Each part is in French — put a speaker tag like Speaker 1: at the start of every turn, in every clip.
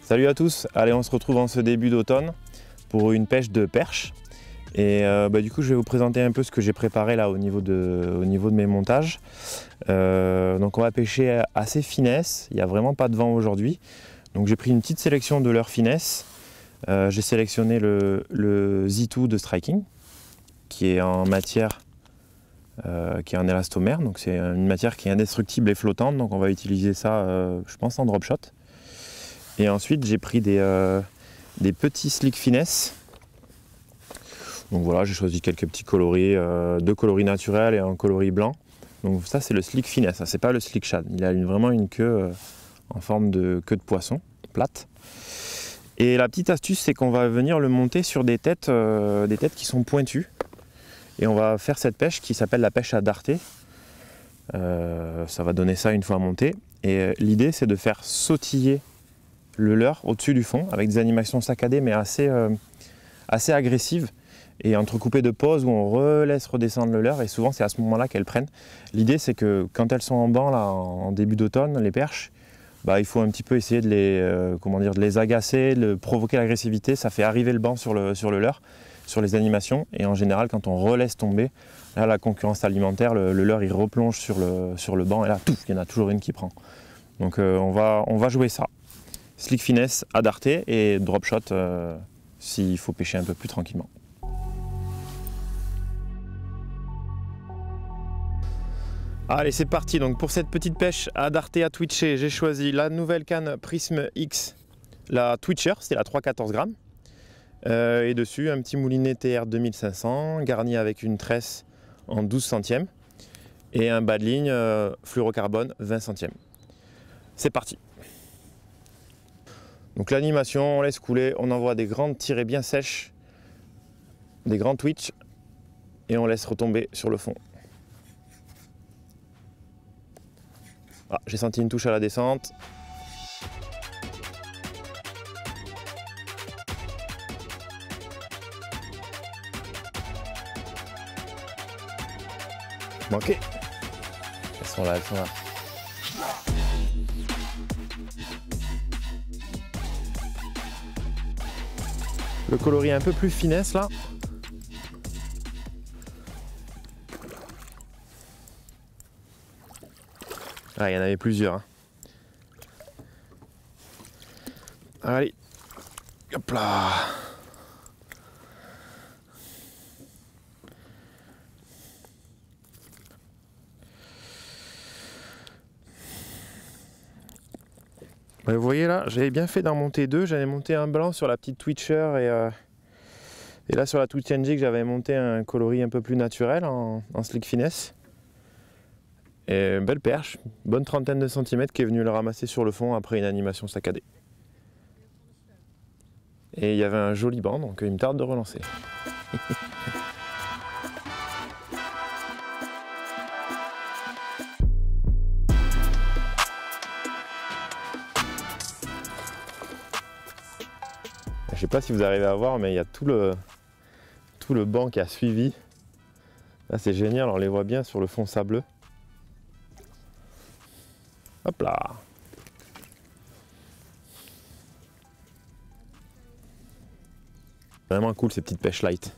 Speaker 1: Salut à tous, allez on se retrouve en ce début d'automne pour une pêche de perche. Et du coup je vais vous présenter un peu ce que j'ai préparé là au niveau de mes montages. Donc on va pêcher assez finesse, il n'y a vraiment pas de vent aujourd'hui. Donc j'ai pris une petite sélection de leurres finesse. J'ai sélectionné le Z2 de Striking, qui est en matière, qui est en élastomère. Donc c'est une matière qui est indestructible et flottante, donc on va utiliser ça je pense en drop shot. Et ensuite j'ai pris des petits slick finesse. Donc voilà, j'ai choisi quelques petits coloris, deux coloris naturels et un coloris blanc. Donc ça c'est le slick finesse, c'est pas le slick shad. Il a vraiment une queue en forme de queue de poisson, plate. Et la petite astuce c'est qu'on va venir le monter sur des têtes qui sont pointues. Et on va faire cette pêche qui s'appelle la pêche à darté. Ça va donner ça une fois monté. Et l'idée c'est de faire sautiller le leurre au-dessus du fond avec des animations saccadées mais assez agressives et entrecoupées de pauses où on laisse redescendre le leurre et souvent c'est à ce moment-là qu'elles prennent. L'idée c'est que quand elles sont en banc là, en début d'automne, les perches, il faut un petit peu essayer de les agacer, de provoquer l'agressivité. Ça fait arriver le banc sur le leurre, sur les animations, et en général quand on relaisse tomber, là la concurrence alimentaire, le leurre il replonge sur le banc et là il y en a toujours une qui prend. Donc on va jouer ça. Slick finesse à darté et drop shot s'il faut pêcher un peu plus tranquillement. Allez c'est parti, donc pour cette petite pêche à darté à twitcher, j'ai choisi la nouvelle canne Prism X, la Twitcher, c'était la 314 grammes. Et dessus un petit moulinet TR 2500 garni avec une tresse en 12 centièmes et un bas de ligne fluorocarbone 20 centièmes. C'est parti. Donc l'animation, on laisse couler, on envoie des grandes tirées bien sèches, des grands twitch et on laisse retomber sur le fond. Ah, j'ai senti une touche à la descente. Manqué. Elles sont là, elles sont là. Le coloris un peu plus finesse là. Ah, il y en avait plusieurs. Hein. Allez, hop là. Vous voyez là, j'avais bien fait d'en monter deux. J'avais monté un blanc sur la petite Twitcher et là sur la Twitch NG j'avais monté un coloris un peu plus naturel en slick finesse. Et belle perche, bonne trentaine de centimètres qui est venue le ramasser sur le fond après une animation saccadée. Et il y avait un joli banc, donc il me tarde de relancer. Je sais pas si vous arrivez à voir, mais il y a tout le banc qui a suivi. Là c'est génial, on les voit bien sur le fond sableux. Hop là. Vraiment cool ces petites pêches light.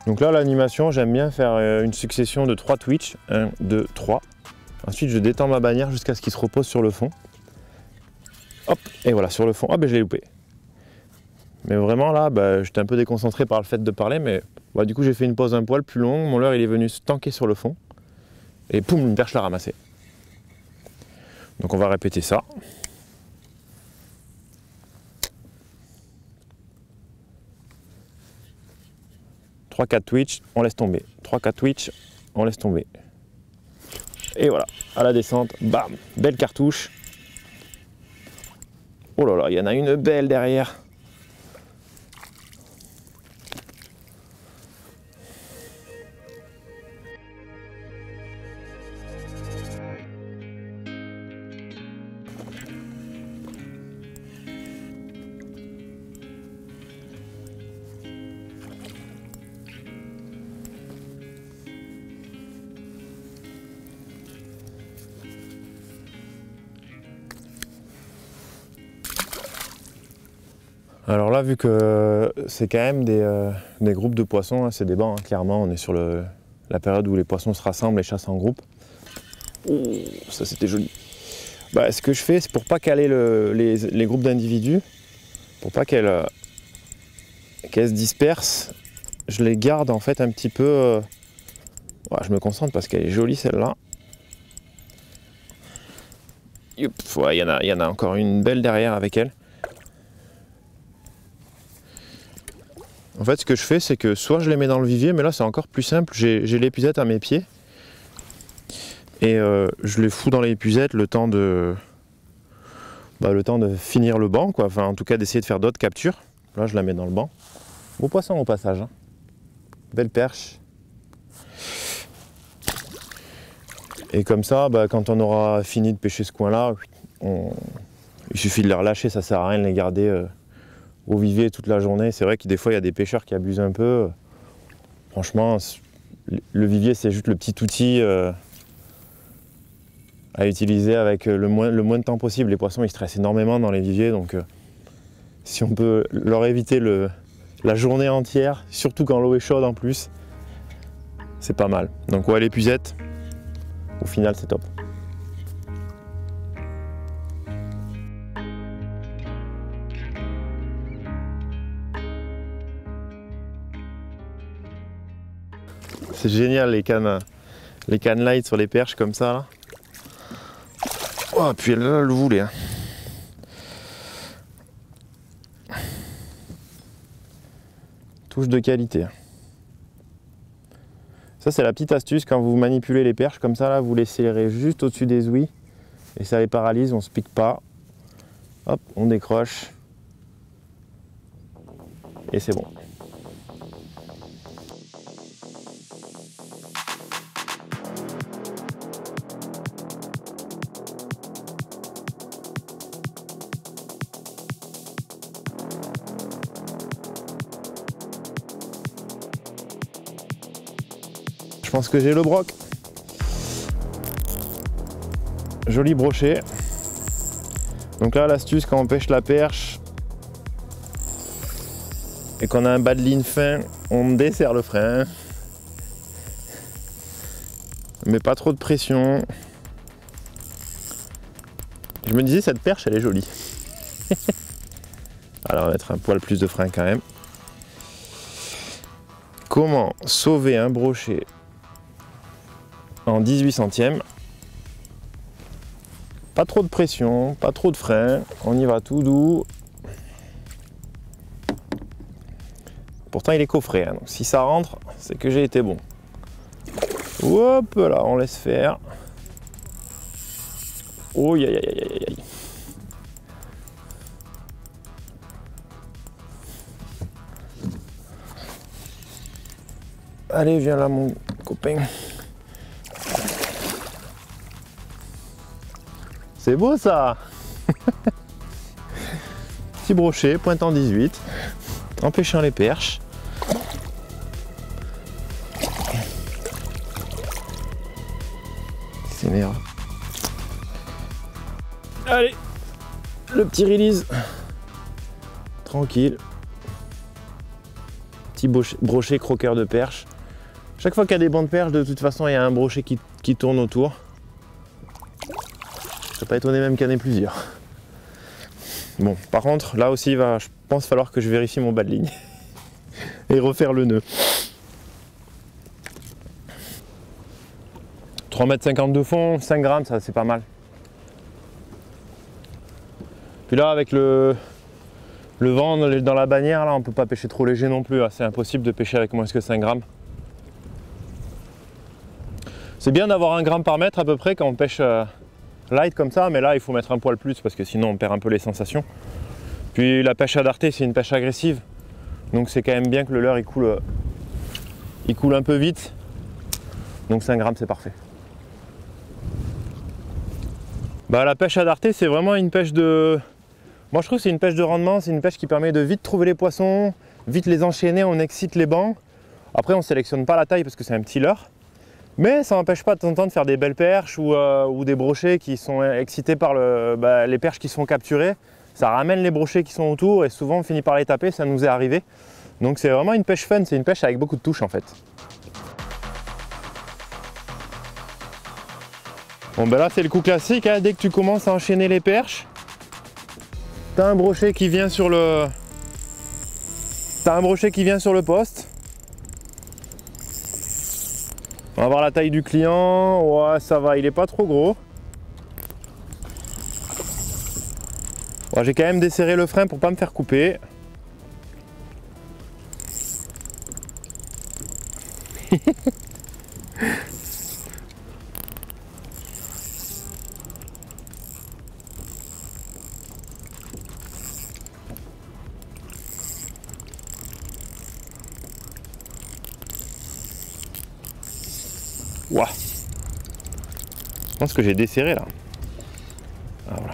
Speaker 1: Donc là l'animation, j'aime bien faire une succession de 3 twitch. 1, 2, 3. Ensuite je détends ma bannière jusqu'à ce qu'il se repose sur le fond. Hop, et voilà, sur le fond, je l'ai loupé. Mais vraiment là, j'étais un peu déconcentré par le fait de parler, mais du coup j'ai fait une pause un poil plus longue, mon leurre il est venu se tanker sur le fond, et poum, une perche l'a ramassé. Donc on va répéter ça. « 3-4 twitch, on laisse tomber. 3-4 twitch, on laisse tomber. » Et voilà, à la descente, bam, belle cartouche. Oh là là, il y en a une belle derrière. Alors là, vu que c'est quand même des groupes de poissons, hein, c'est des bancs, hein, clairement, on est sur la période où les poissons se rassemblent et chassent en groupe. Oh, ça c'était joli. Bah, ce que je fais, c'est pour pas caler les groupes d'individus, pour pas qu'elles se dispersent, je les garde en fait un petit peu. Je me concentre parce qu'elle est jolie celle-là. Il y en a encore une belle derrière avec elle. En fait, ce que je fais, c'est que soit je les mets dans le vivier, mais là c'est encore plus simple, j'ai l'épuisette à mes pieds. Et je les fous dans l'épuisette le temps de finir le banc, quoi. Enfin, en tout cas d'essayer de faire d'autres captures. Là, je la mets dans le banc. Beau poisson au passage, hein. Belle perche. Et comme ça, quand on aura fini de pêcher ce coin-là, il suffit de les relâcher, ça sert à rien de les garder au vivier toute la journée. C'est vrai que des fois, il y a des pêcheurs qui abusent un peu. Franchement, le vivier, c'est juste le petit outil à utiliser avec le moins de temps possible. Les poissons, ils stressent énormément dans les viviers, donc si on peut leur éviter la journée entière, surtout quand l'eau est chaude en plus, c'est pas mal. Donc ouais, l'épuisette, au final, c'est top. C'est génial les cannes light sur les perches comme ça là. Oh, puis là, elle le voulait. Hein. Touche de qualité. Ça c'est la petite astuce quand vous manipulez les perches comme ça là, vous les serrez juste au-dessus des ouïes et ça les paralyse, on se pique pas. Hop, on décroche et c'est bon. Je pense que j'ai le broc. Joli brochet. Donc là, l'astuce quand on pêche la perche et qu'on a un bas de ligne fin, on desserre le frein. On met pas trop de pression. Je me disais, cette perche, elle est jolie. Alors, on va mettre un poil plus de frein quand même. Comment sauver un brochet en 18 centièmes? Pas trop de pression, pas trop de frein, on y va tout doux. Pourtant il est coffré, hein, donc si ça rentre, c'est que j'ai été bon. Hop là, on laisse faire. Oh aïe aïe aïe aïe aïe. Allez, viens là mon copain. C'est beau ça. Petit brochet, pointant 18, en pêchant les perches. C'est merde. Allez, le petit release. Tranquille. Petit brochet croqueur de perche. Chaque fois qu'il y a des bancs de perches, de toute façon, il y a un brochet qui tourne autour. Je ne serais pas étonné même qu'il y en ait plusieurs. Bon, par contre, là aussi, je pense falloir que je vérifie mon bas de ligne et refaire le nœud. 3,50 m de fond, 5 grammes, ça c'est pas mal. Puis là, avec le vent dans la bannière, là, on peut pas pêcher trop léger non plus. C'est impossible de pêcher avec moins que 5 grammes. C'est bien d'avoir 1 gramme par mètre à peu près quand on pêche light comme ça, mais là il faut mettre un poil plus parce que sinon on perd un peu les sensations. Puis la pêche à darté, c'est une pêche agressive, donc c'est quand même bien que le leurre il coule un peu vite, donc 5 grammes c'est parfait. La pêche à darté, c'est vraiment une pêche de... Moi je trouve que c'est une pêche de rendement, c'est une pêche qui permet de vite trouver les poissons, vite les enchaîner, on excite les bancs. Après on sélectionne pas la taille parce que c'est un petit leurre. Mais ça n'empêche pas de temps en temps de faire des belles perches ou des brochets qui sont excités par les perches qui sont capturées. ça ramène les brochets qui sont autour et souvent on finit par les taper, ça nous est arrivé. Donc c'est vraiment une pêche fun, c'est une pêche avec beaucoup de touches en fait. Bon ben là c'est le coup classique, hein. Dès que tu commences à enchaîner les perches, t'as un brochet qui vient sur le... poste. On va voir la taille du client, ouais ça va, il est pas trop gros. Ouais, j'ai quand même desserré le frein pour pas me faire couper. Ouah. Je pense que j'ai desserré là. Ah, voilà.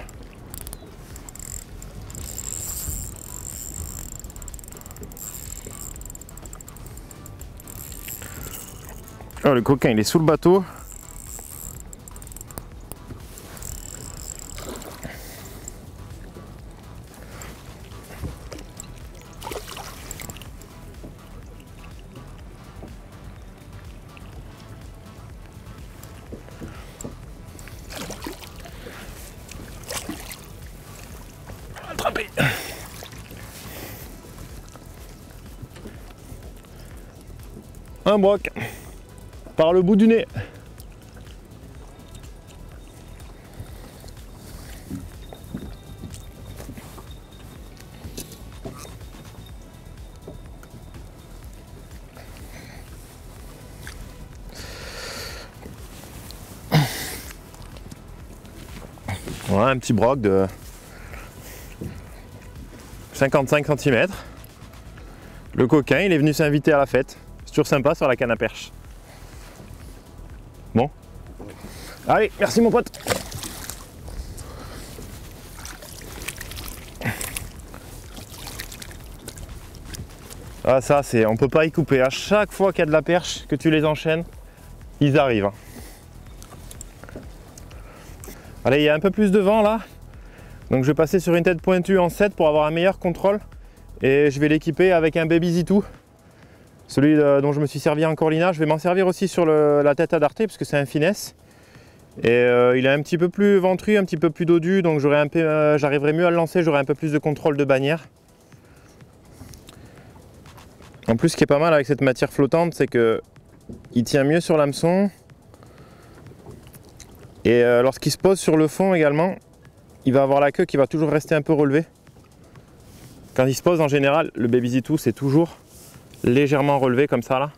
Speaker 1: Oh, le coquin il est sous le bateau. Attrapé. Un broc par le bout du nez. Voilà un petit broc de 55 cm. Le coquin, il est venu s'inviter à la fête. C'est toujours sympa sur la canne à perche. Bon. Allez, merci mon pote. Ah ça, c'est, on peut pas y couper. À chaque fois qu'il y a de la perche, que tu les enchaînes, ils arrivent. Hein. Allez, il y a un peu plus de vent là. Donc je vais passer sur une tête pointue en 7 pour avoir un meilleur contrôle. Et je vais l'équiper avec un Baby Z2. Celui dont je me suis servi en Corlina. Je vais m'en servir aussi sur la tête à darté parce que c'est un finesse. Et il est un petit peu plus ventru, un petit peu plus dodu. Donc j'arriverai mieux à le lancer, j'aurai un peu plus de contrôle de bannière. En plus, ce qui est pas mal avec cette matière flottante, c'est que il tient mieux sur l'hameçon. Et lorsqu'il se pose sur le fond également, il va avoir la queue qui va toujours rester un peu relevée. Quand il se pose en général, le Baby Z2 c'est toujours légèrement relevé comme ça là.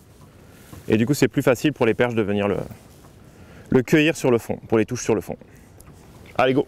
Speaker 1: Et du coup c'est plus facile pour les perches de venir le cueillir sur le fond, pour les touches sur le fond. Allez go!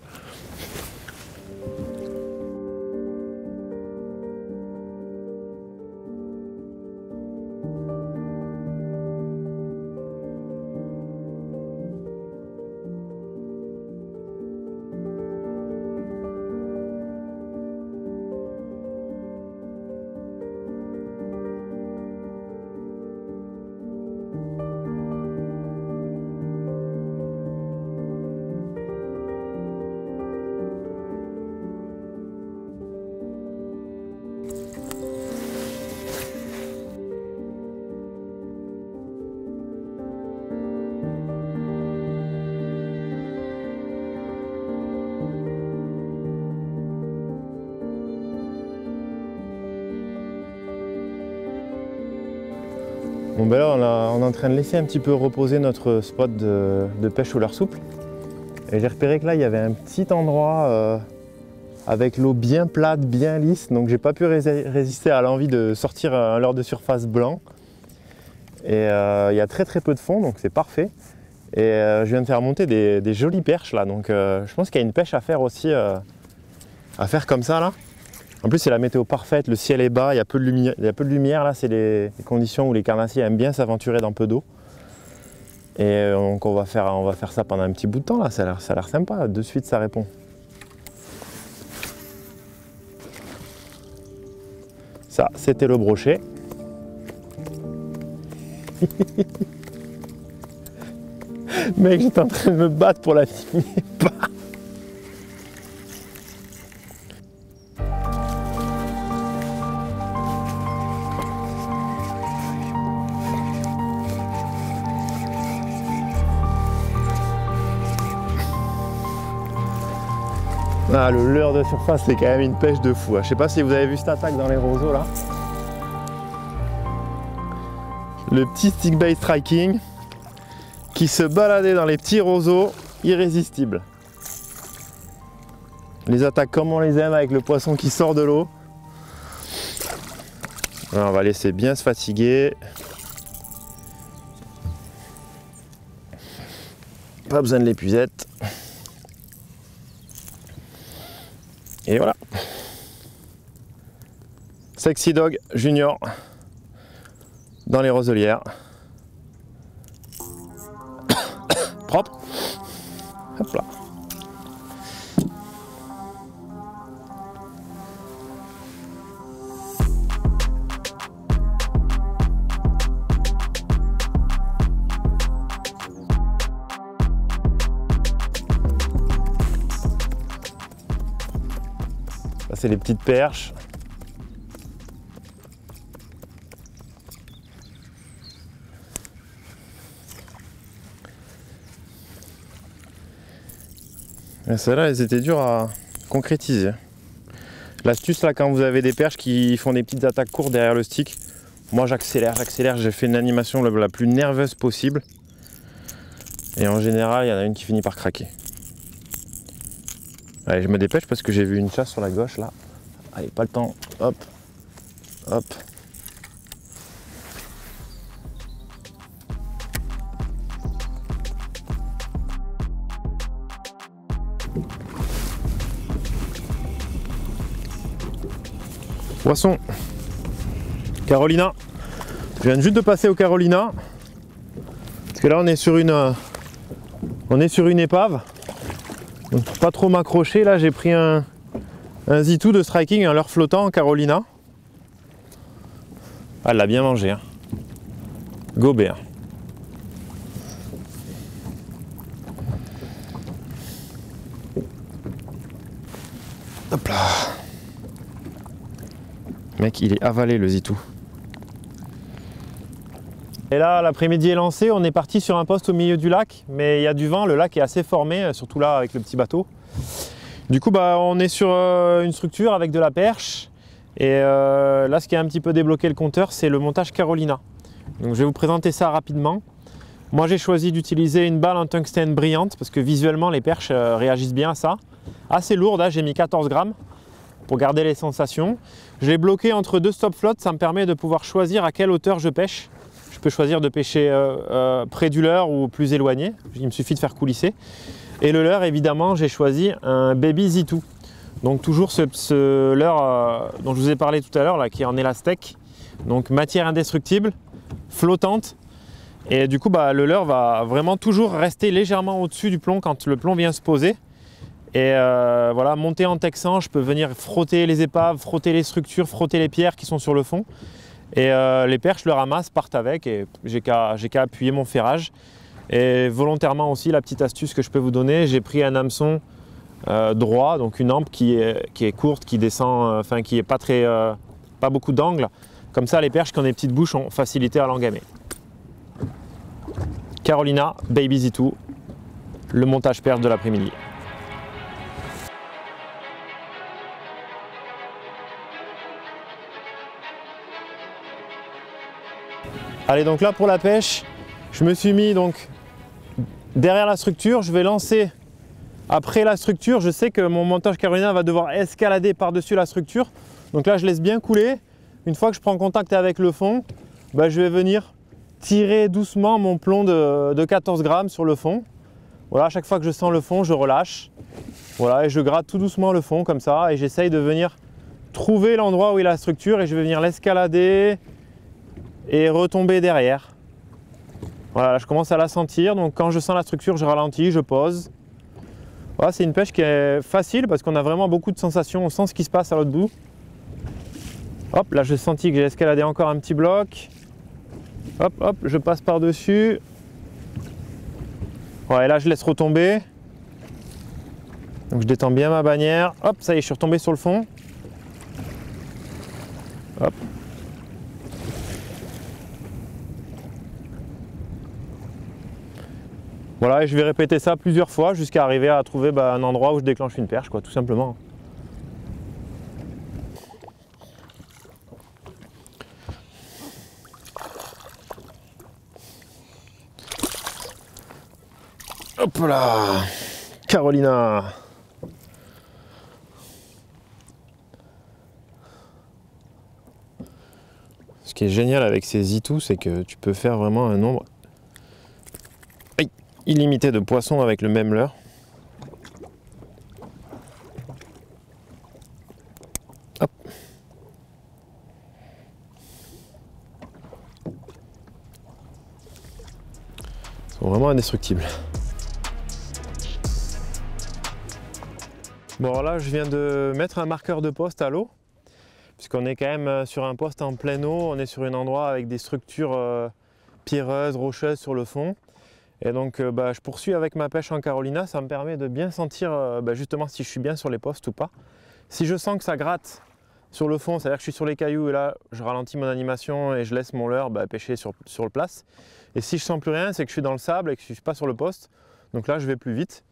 Speaker 1: Bon ben là on est en train de laisser un petit peu reposer notre spot de pêche au leurre souple. Et j'ai repéré que là il y avait un petit endroit avec l'eau bien plate, bien lisse. Donc j'ai pas pu résister à l'envie de sortir un leurre de surface blanc. Et il y a très peu de fond, donc c'est parfait. Et je viens de faire monter des jolies perches là. Donc je pense qu'il y a une pêche à faire aussi, à faire comme ça là. En plus c'est la météo parfaite, le ciel est bas, il y a peu de lumière là, c'est les conditions où les carnassiers aiment bien s'aventurer dans peu d'eau. Et donc on va faire ça pendant un petit bout de temps là, ça a l'air sympa, de suite ça répond. Ça, c'était le brochet. Mec, j'étais en train de me battre pour la filmer. Ah, le leurre de surface, c'est quand même une pêche de fou. Je sais pas si vous avez vu cette attaque dans les roseaux là. Le petit stick bait striking qui se baladait dans les petits roseaux, irrésistible. Les attaques comme on les aime avec le poisson qui sort de l'eau. On va laisser bien se fatiguer. Pas besoin de l'épuisette. Et voilà. Sexy Dog Junior dans les roselières. Propre. Hop là. Ça, c'est les petites perches. Celles-là, elles étaient dures à concrétiser. L'astuce là, quand vous avez des perches qui font des petites attaques courtes derrière le stick, moi j'accélère, j'ai fait une animation la plus nerveuse possible. Et en général, il y en a une qui finit par craquer. Allez, je me dépêche parce que j'ai vu une chasse sur la gauche là. Allez, pas le temps. Hop, hop. Poisson. Carolina. Je viens juste de passer au Carolina. Parce que là on est sur une épave. Donc pas trop m'accrocher. Là j'ai pris un Z2 de striking, un leurre flottant en Carolina. Ah, elle l'a bien mangé. Hein. Gobé. Hein. Hop là. Mec, il est avalé le Z2. Et là, l'après-midi est lancé, on est parti sur un poste au milieu du lac, mais il y a du vent, le lac est assez formé, surtout là avec le petit bateau. Du coup, on est sur une structure avec de la perche. Et là, ce qui a un petit peu débloqué le compteur, c'est le montage Carolina. Donc, je vais vous présenter ça rapidement. Moi, j'ai choisi d'utiliser une balle en tungstène brillante parce que visuellement, les perches réagissent bien à ça. Assez lourde, hein, j'ai mis 14 grammes pour garder les sensations. Je l'ai bloqué entre deux stop flottes, ça me permet de pouvoir choisir à quelle hauteur je pêche. Je peux choisir de pêcher près du leurre ou plus éloigné, il me suffit de faire coulisser. Et le leurre, évidemment, j'ai choisi un Baby Z2. Donc toujours ce leurre dont je vous ai parlé tout à l'heure, là, qui est en élastèque. Donc matière indestructible, flottante. Et du coup, le leurre va vraiment toujours rester légèrement au-dessus du plomb quand le plomb vient se poser. Et voilà, monter en texan, je peux venir frotter les épaves, frotter les structures, frotter les pierres qui sont sur le fond. Et les perches le ramassent, partent avec et j'ai qu'à appuyer mon ferrage. Et volontairement aussi, la petite astuce que je peux vous donner, j'ai pris un hameçon droit, donc une hampe qui est courte, qui descend, enfin qui est pas beaucoup d'angle. Comme ça, les perches qui ont des petites bouches ont facilité à l'engamer. Carolina, Baby Z2, le montage perche de l'après-midi. Allez, donc là pour la pêche, je me suis mis donc derrière la structure, je vais lancer après la structure. Je sais que mon montage Carolina va devoir escalader par-dessus la structure. Donc là, je laisse bien couler. Une fois que je prends contact avec le fond, je vais venir tirer doucement mon plomb de 14 grammes sur le fond. Voilà, à chaque fois que je sens le fond, je relâche. Voilà, et je gratte tout doucement le fond comme ça et j'essaye de venir trouver l'endroit où est la structure et je vais venir l'escalader et retomber derrière. Voilà, là, je commence à la sentir, donc quand je sens la structure, je ralentis, je pose. Voilà, c'est une pêche qui est facile parce qu'on a vraiment beaucoup de sensations, on sent ce qui se passe à l'autre bout. Hop, là j'ai senti que j'ai escaladé encore un petit bloc. Hop, hop, je passe par-dessus. Ouais, et là je laisse retomber. Donc je détends bien ma bannière. Hop, ça y est, je suis retombé sur le fond. Hop. Voilà, et je vais répéter ça plusieurs fois jusqu'à arriver à trouver un endroit où je déclenche une perche, quoi, tout simplement. Hop là, Carolina. Ce qui est génial avec ces itous, c'est que tu peux faire vraiment un nombre illimité de poissons avec le même leurre. Hop. Ils sont vraiment indestructibles. Bon, alors là, je viens de mettre un marqueur de poste à l'eau, puisqu'on est quand même sur un poste en pleine eau, on est sur un endroit avec des structures pierreuses, rocheuses sur le fond. Et donc je poursuis avec ma pêche en Carolina, ça me permet de bien sentir justement si je suis bien sur les postes ou pas. Si je sens que ça gratte sur le fond, c'est-à-dire que je suis sur les cailloux et là je ralentis mon animation et je laisse mon leurre pêcher sur le place. Et si je sens plus rien, c'est que je suis dans le sable et que je ne suis pas sur le poste, donc là je vais plus vite.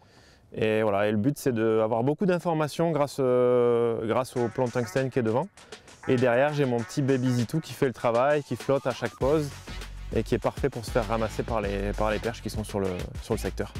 Speaker 1: Et voilà, et le but c'est d'avoir beaucoup d'informations grâce au plan tungstène qui est devant. Et derrière j'ai mon petit baby Zitou qui fait le travail, qui flotte à chaque pause et qui est parfait pour se faire ramasser par les perches qui sont sur le secteur.